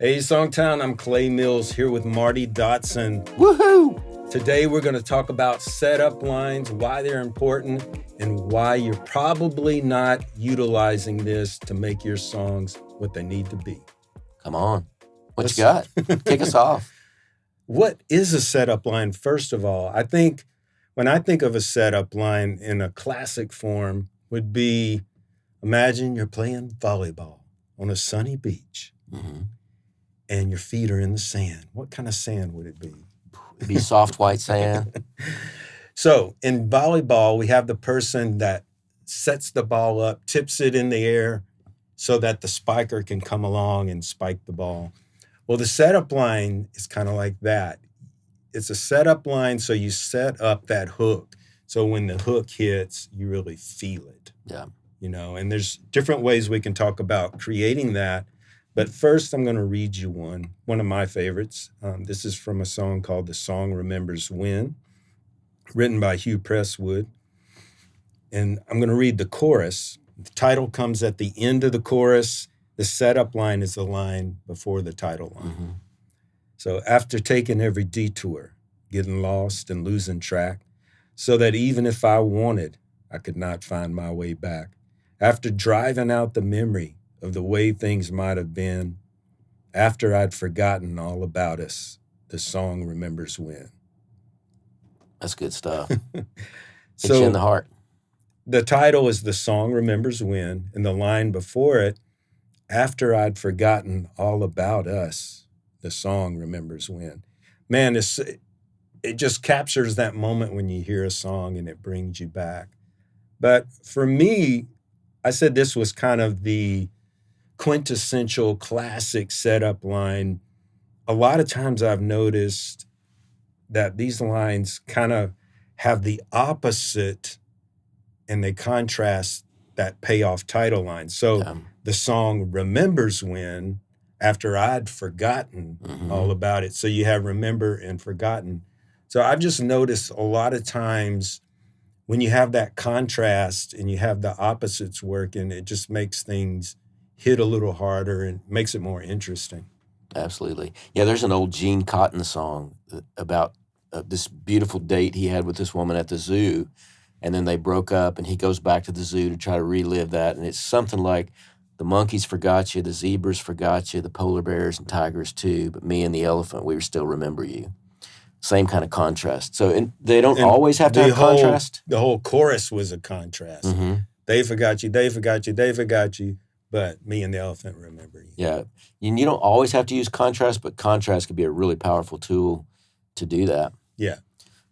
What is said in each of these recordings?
Hey, SongTown, I'm Clay Mills here with Marty Dodson. Woohoo! Today we're going to talk about setup lines, why they're important, and why you're probably not utilizing this to make your songs what they need to be. Come on. What you got? Kick us off. What is a setup line, first of all? When I think of a setup line in a classic form would be, imagine you're playing volleyball on a sunny beach and your feet are in the sand. What kind of sand would it be? It'd be soft white sand. So in volleyball, we have the person that sets the ball up, tips it in the air so that the spiker can come along and spike the ball. Well, the setup line is kind of like that. It's a setup line, so you set up that hook. So when the hook hits, you really feel it. Yeah. And there's different ways we can talk about creating that. But first, I'm going to read you one of my favorites. This is from a song called The Song Remembers When, written by Hugh Presswood. And I'm going to read the chorus. The title comes at the end of the chorus. The setup line is the line before the title line. Mm-hmm. So after taking every detour, getting lost and losing track, so that even if I wanted, I could not find my way back. After driving out the memory of the way things might have been, after I'd forgotten all about us, the song remembers when. That's good stuff. Hits you in the heart. The title is The Song Remembers When, and the line before it, after I'd forgotten all about us, the song remembers when. Man, it just captures that moment when you hear a song and it brings you back. But for me, I said this was kind of the quintessential classic setup line. A lot of times I've noticed that these lines kind of have the opposite and they contrast that payoff title line. So the song remembers when, after I'd forgotten all about it. So you have remember and forgotten. So I've just noticed a lot of times when you have that contrast and you have the opposites working, it just makes things hit a little harder and makes it more interesting. Absolutely. Yeah, there's an old Gene Cotton song about this beautiful date he had with this woman at the zoo, and then they broke up, and he goes back to the zoo to try to relive that, and it's something like, the monkeys forgot you, the zebras forgot you, the polar bears and tigers too, but me and the elephant, we still remember you. Same kind of contrast. So they don't always have to have contrast. The whole chorus was a contrast. Mm-hmm. They forgot you, they forgot you, they forgot you, but me and the elephant remember you. Yeah. You don't always have to use contrast, but contrast could be a really powerful tool to do that. Yeah.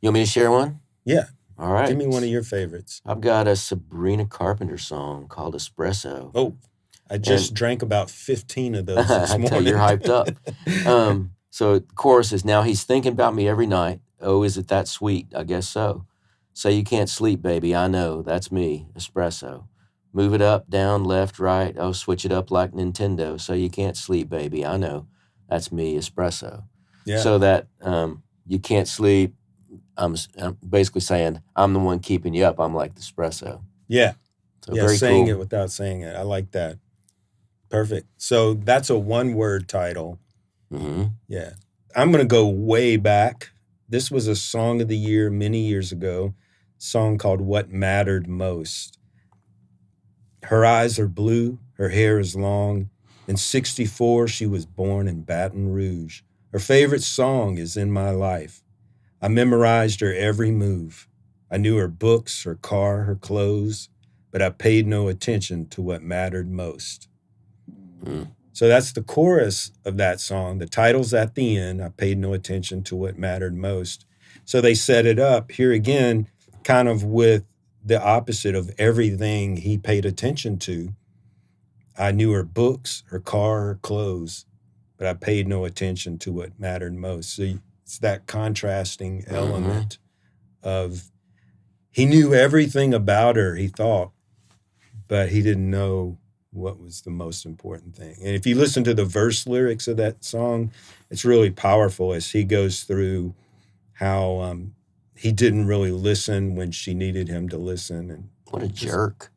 You want me to share one? Yeah. All right. Give me one of your favorites. I've got a Sabrina Carpenter song called Espresso. Oh, I just drank about 15 of those this morning. I tell you, you're hyped up. So the chorus is, now he's thinking about me every night. Oh, is it that sweet? I guess so. Say you can't sleep, baby. I know. That's me. Espresso. Move it up, down, left, right. Oh, switch it up like Nintendo. So you can't sleep, baby. I know. That's me. Espresso. Yeah. So that you can't sleep. I'm basically saying I'm the one keeping you up. I'm like the espresso. Yeah. So yeah, very saying cool. it without saying it. I like that. Perfect. So that's a one-word title. Mm-hmm. Yeah. I'm going to go way back. This was a song of the year many years ago, a song called What Mattered Most. Her eyes are blue, her hair is long. In 1964, she was born in Baton Rouge. Her favorite song is In My Life. I memorized her every move. I knew her books, her car, her clothes, but I paid no attention to what mattered most. Mm. So that's the chorus of that song. The title's at the end. I paid no attention to what mattered most. So they set it up here again, kind of with the opposite of everything he paid attention to. I knew her books, her car, her clothes, but I paid no attention to what mattered most. So it's that contrasting element of he knew everything about her, he thought, but he didn't know what was the most important thing. And if you listen to the verse lyrics of that song, it's really powerful as he goes through how he didn't really listen when she needed him to listen. And What a jerk.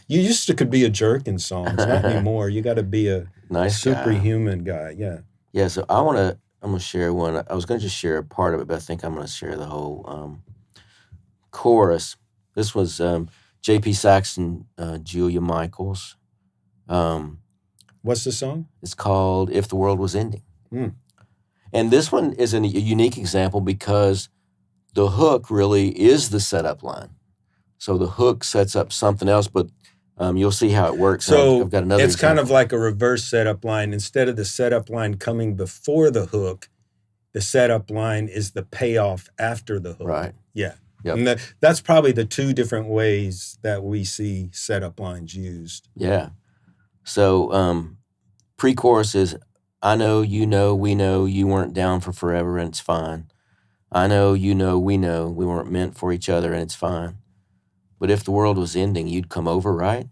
You used to could be a jerk in songs, not anymore. You got to be a Nice superhuman guy. Yeah. Yeah, so I'm gonna share one. I was gonna just share a part of it, but I think I'm gonna share the whole chorus. This was J.P. Saxon, Julia Michaels. What's the song? It's called "If the World Was Ending," and this one is a unique example because the hook really is the setup line. So the hook sets up something else, but you'll see how it works. So I've got another it's kind example. of like a reverse setup line. Instead of the setup line coming before the hook, the setup line is the payoff after the hook. Right. Yeah. Yep. And that's probably the two different ways that we see setup lines used. Yeah. So pre-chorus is, I know, we know you weren't down for forever and it's fine. I know, we know we weren't meant for each other and it's fine. But if the world was ending, you'd come over, right?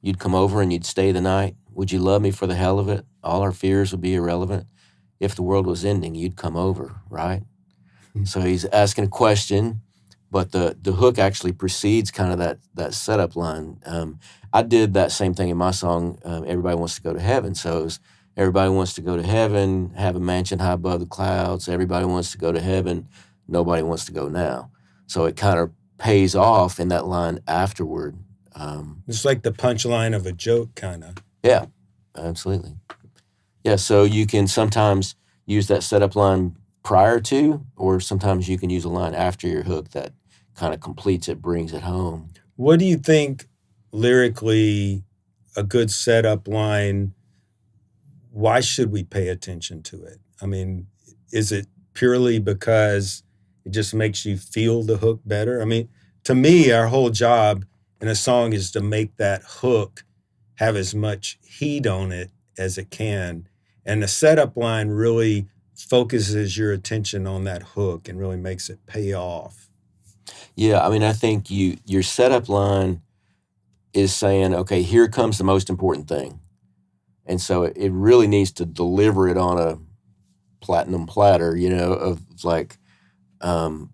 You'd come over and you'd stay the night. Would you love me for the hell of it? All our fears would be irrelevant. If the world was ending, you'd come over, right? So he's asking a question, but the hook actually precedes kind of that setup line. I did that same thing in my song, Everybody Wants to Go to Heaven. So it was, everybody wants to go to heaven, have a mansion high above the clouds. Everybody wants to go to heaven. Nobody wants to go now. So it kind of pays off in that line afterward. It's like the punchline of a joke, kind of. Yeah, absolutely. Yeah, so you can sometimes use that setup line prior to, or sometimes you can use a line after your hook that kind of completes it, brings it home. What do you think lyrically a good setup line, why should we pay attention to it? I mean, is it purely because it just makes you feel the hook better? I mean, to me, our whole job in a song is to make that hook have as much heat on it as it can. And the setup line really focuses your attention on that hook and really makes it pay off. Yeah, I mean, I think your setup line is saying, okay, here comes the most important thing. And so it really needs to deliver it on a platinum platter, of like, and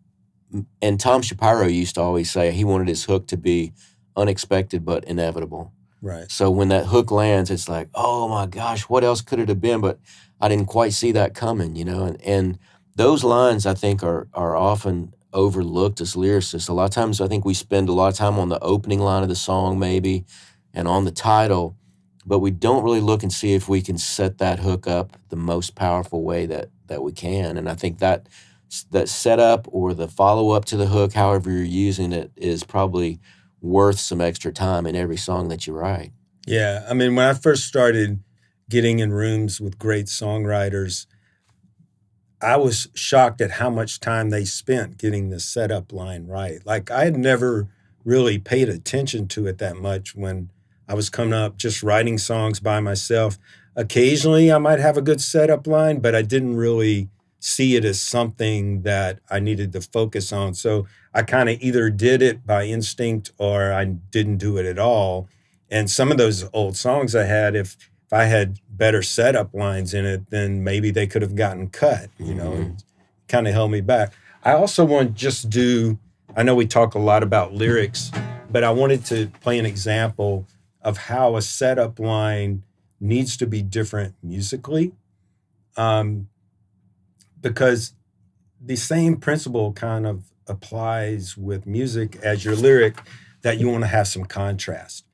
Tom Shapiro used to always say he wanted his hook to be unexpected but inevitable. Right. So when that hook lands, it's like, oh my gosh, what else could it have been? But I didn't quite see that coming, and those lines I think are often overlooked as lyricists. A lot of times I think we spend a lot of time on the opening line of the song maybe and on the title, but we don't really look and see if we can set that hook up the most powerful way that we can. And I think that setup or the follow-up to the hook, however you're using it, is probably worth some extra time in every song that you write. Yeah, I mean, when I first started getting in rooms with great songwriters, I was shocked at how much time they spent getting the setup line right. Like, I had never really paid attention to it that much when I was coming up just writing songs by myself. Occasionally, I might have a good setup line, but I didn't really see it as something that I needed to focus on. So I kind of either did it by instinct or I didn't do it at all. And some of those old songs I had, if I had better setup lines in it, then maybe they could have gotten cut, It kind of held me back. I also want to just I know we talk a lot about lyrics, but I wanted to play an example of how a setup line needs to be different musically. Because the same principle kind of applies with music as your lyric, that you want to have some contrast.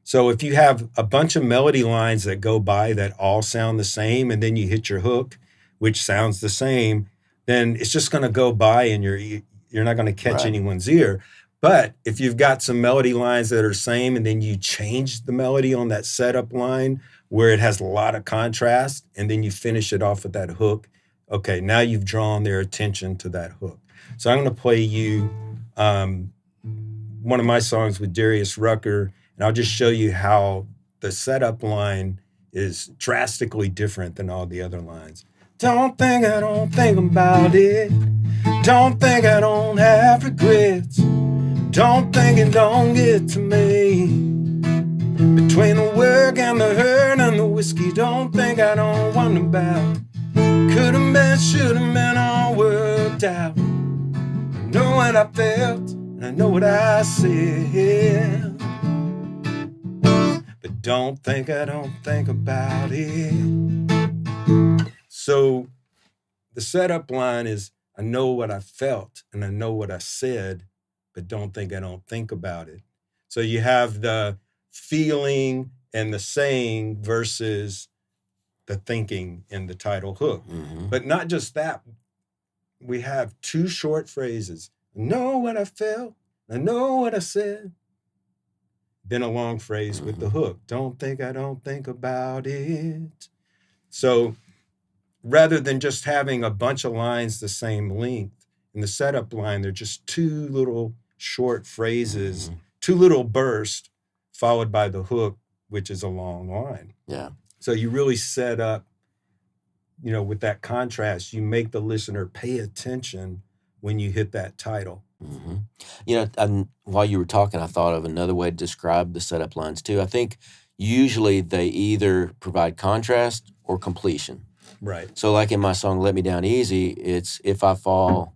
So if you have a bunch of melody lines that go by that all sound the same, and then you hit your hook, which sounds the same, then it's just going to go by and you're not going to catch anyone's ear. But if you've got some melody lines that are same, and then you change the melody on that setup line where it has a lot of contrast, and then you finish it off with that hook, okay, now you've drawn their attention to that hook. So I'm going to play you one of my songs with Darius Rucker, and I'll just show you how the setup line is drastically different than all the other lines. Don't think I don't think about it. Don't think I don't have regrets. Don't think it don't get to me. Between the work and the hurt and the whiskey, don't think I don't wonder about. Could have been, should have been, all worked out. I know what I felt, and I know what I said. But don't think I don't think about it. So the setup line is, I know what I felt and I know what I said, but don't think I don't think about it. So you have the feeling and the saying versus the thinking in the title hook. Mm-hmm. But not just that. We have two short phrases. I know what I felt. I know what I said. Then a long phrase with the hook. Don't think I don't think about it. So rather than just having a bunch of lines the same length, in the setup line, they're just two little short phrases, two little bursts, followed by the hook, which is a long line. Yeah. So you really set up, with that contrast, you make the listener pay attention when you hit that title. Mm-hmm. While you were talking, I thought of another way to describe the setup lines too. I think usually they either provide contrast or completion. Right. So like in my song, Let Me Down Easy, it's if I fall,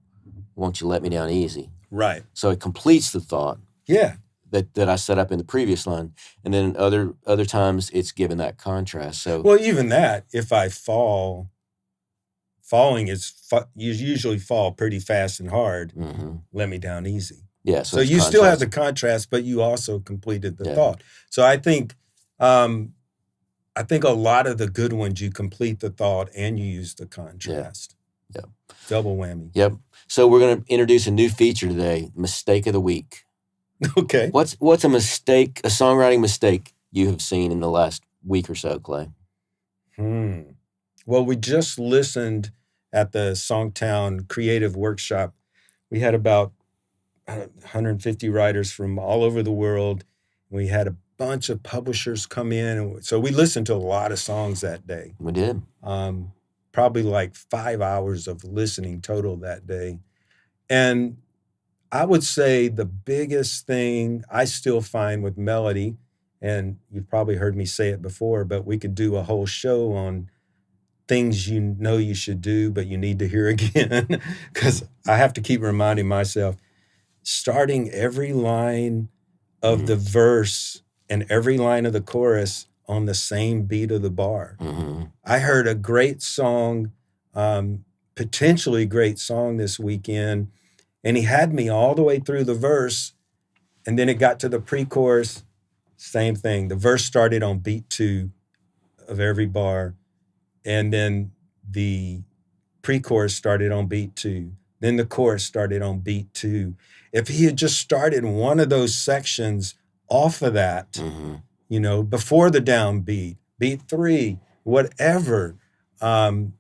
won't you let me down easy? Right. So it completes the thought. Yeah. That I set up in the previous line. And then other times it's given that contrast. So well, even that, if I fall, falling is, you usually fall pretty fast and hard. Mm-hmm. Let me down easy. Yeah. So you still have the contrast, but you also completed the thought. So I think a lot of the good ones, you complete the thought and you use the contrast. Yep. Double whammy. Yep. So we're going to introduce a new feature today, Mistake of the Week. Okay. What's a mistake, a songwriting mistake you have seen in the last week or so, Clay? Well, we just listened at the SongTown Creative Workshop. We had about 150 writers from all over the world. We had a bunch of publishers come in. And so we listened to a lot of songs that day. We did. Probably like 5 hours of listening total that day. And I would say the biggest thing I still find with melody, and you've probably heard me say it before, but we could do a whole show on things you know you should do, but you need to hear again, because I have to keep reminding myself, starting every line of the verse and every line of the chorus on the same beat of the bar. Mm-hmm. I heard a great song, potentially great song this weekend, and he had me all the way through the verse, and then it got to the pre-chorus, same thing. The verse started on beat 2 of every bar, and then the pre-chorus started on beat 2. Then the chorus started on beat 2. If he had just started one of those sections off of that, before the downbeat, beat 3, whatever, you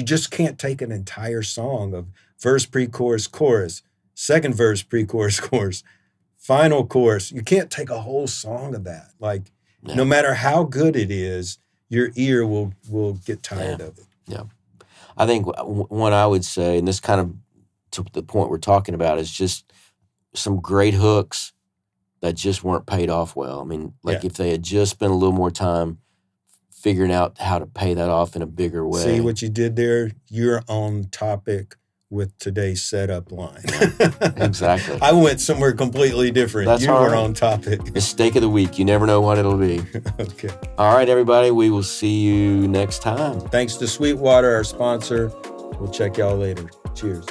just can't take an entire song of verse, pre-chorus, chorus, second verse, pre-chorus, chorus, final chorus. You can't take a whole song of that. No matter how good it is, your ear will get tired of it. Yeah. I think one I would say, and this kind of to the point we're talking about, is just some great hooks that just weren't paid off well. I mean, if they had just spent a little more time figuring out how to pay that off in a bigger way. See what you did there? You're on topic with today's setup line. Exactly. I went somewhere completely different. That's you all were right. on topic. Mistake of the week. You never know what it'll be. Okay. All right, everybody. We will see you next time. Thanks to Sweetwater, our sponsor. We'll check y'all later. Cheers.